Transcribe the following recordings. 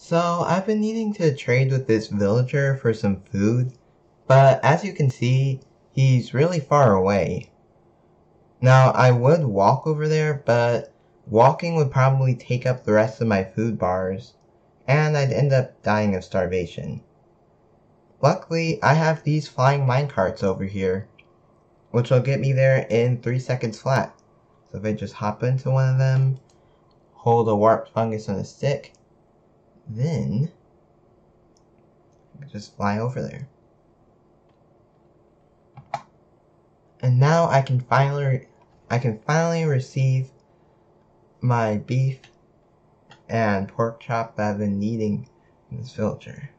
So I've been needing to trade with this villager for some food, but as you can see, he's really far away. Now I would walk over there, but walking would probably take up the rest of my food bars, and I'd end up dying of starvation. Luckily, I have these flying minecarts over here, which will get me there in 3 seconds flat. So if I just hop into one of them, hold a warped fungus on a stick, then just fly over there. And now I can finally receive my beef and pork chop that I've been needing in this villager.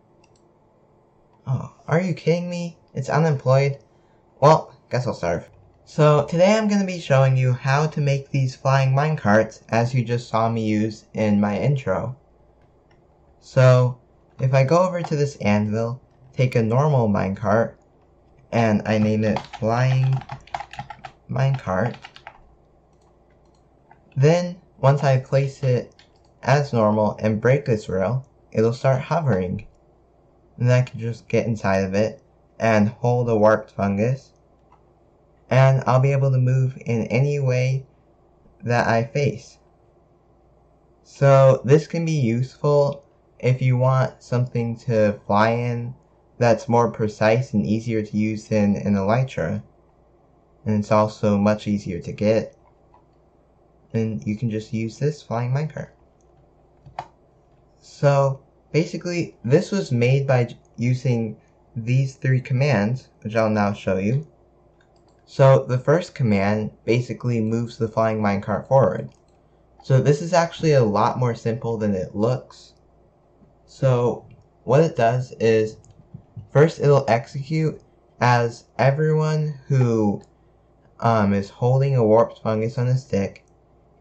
Oh, are you kidding me? It's unemployed? Well, guess I'll starve. So today I'm going to be showing you how to make these flying minecarts as you just saw me use in my intro. So if I go over to this anvil, take a normal minecart, and I name it flying minecart, then once I place it as normal and break this rail, it'll start hovering. And then I can just get inside of it and hold a warped fungus, and I'll be able to move in any way that I face. So this can be useful if you want something to fly in that's more precise and easier to use than an elytra, and it's also much easier to get, then you can just use this flying minecart. So basically this was made by using these 3 commands, which I'll now show you. So the first command basically moves the flying minecart forward. So this is actually a lot more simple than it looks. So what it does is, first it'll execute as everyone who is holding a warped fungus on a stick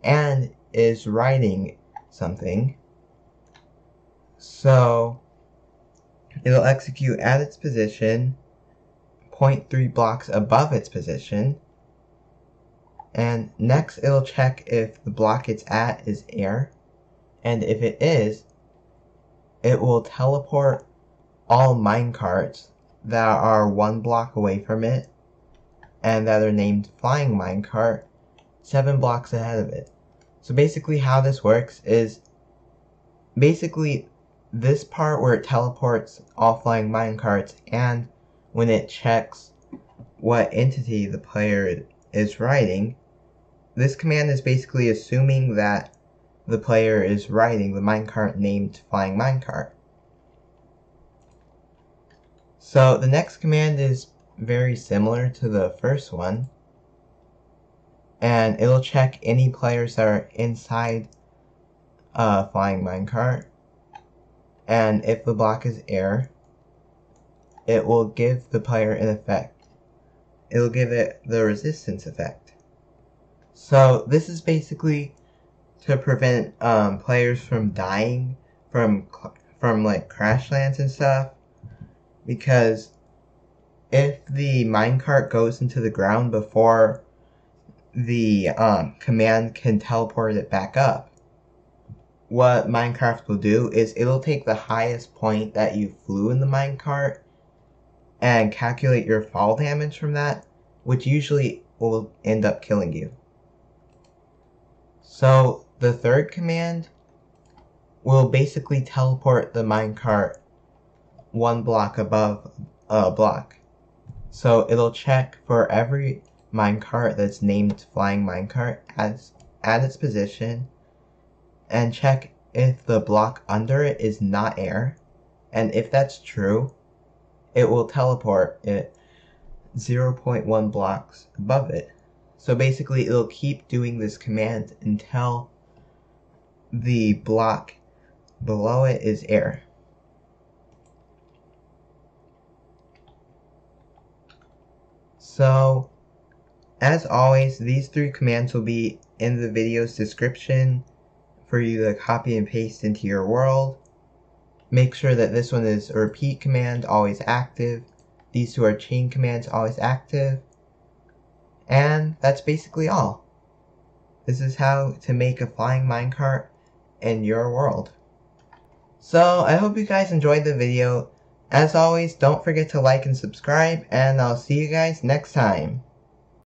and is writing something. So it'll execute at its position, 0.3 blocks above its position, and next it'll check if the block it's at is air, and if it is, it will teleport all minecarts that are 1 block away from it and that are named flying minecart 7 blocks ahead of it. So basically how this works is, basically this part where it teleports all flying minecarts and when it checks what entity the player is writing, this command is basically assuming that the player is writing the minecart named flying minecart. So the next command is very similar to the first one, and it'll check any players that are inside a flying minecart, and if the block is air, it will give the player an effect. It'll give it the resistance effect. So this is basically to prevent players from dying from like crash lands and stuff, because if the minecart goes into the ground before the command can teleport it back up, what Minecraft will do is it'll take the highest point that you flew in the minecart and calculate your fall damage from that, which usually will end up killing you. So the third command will basically teleport the minecart 1 block above a block. So it'll check for every minecart that's named flying minecart at its position and check if the block under it is not air, and if that's true, it will teleport it 0.1 blocks above it. So basically it'll keep doing this command until the block below it is air. So as always, these 3 commands will be in the video's description for you to copy and paste into your world. Make sure that this one is a repeat command, always active. These 2 are chain commands, always active. And that's basically all. This is how to make a flying minecart in your world. So I hope you guys enjoyed the video. As always, don't forget to like and subscribe, and I'll see you guys next time.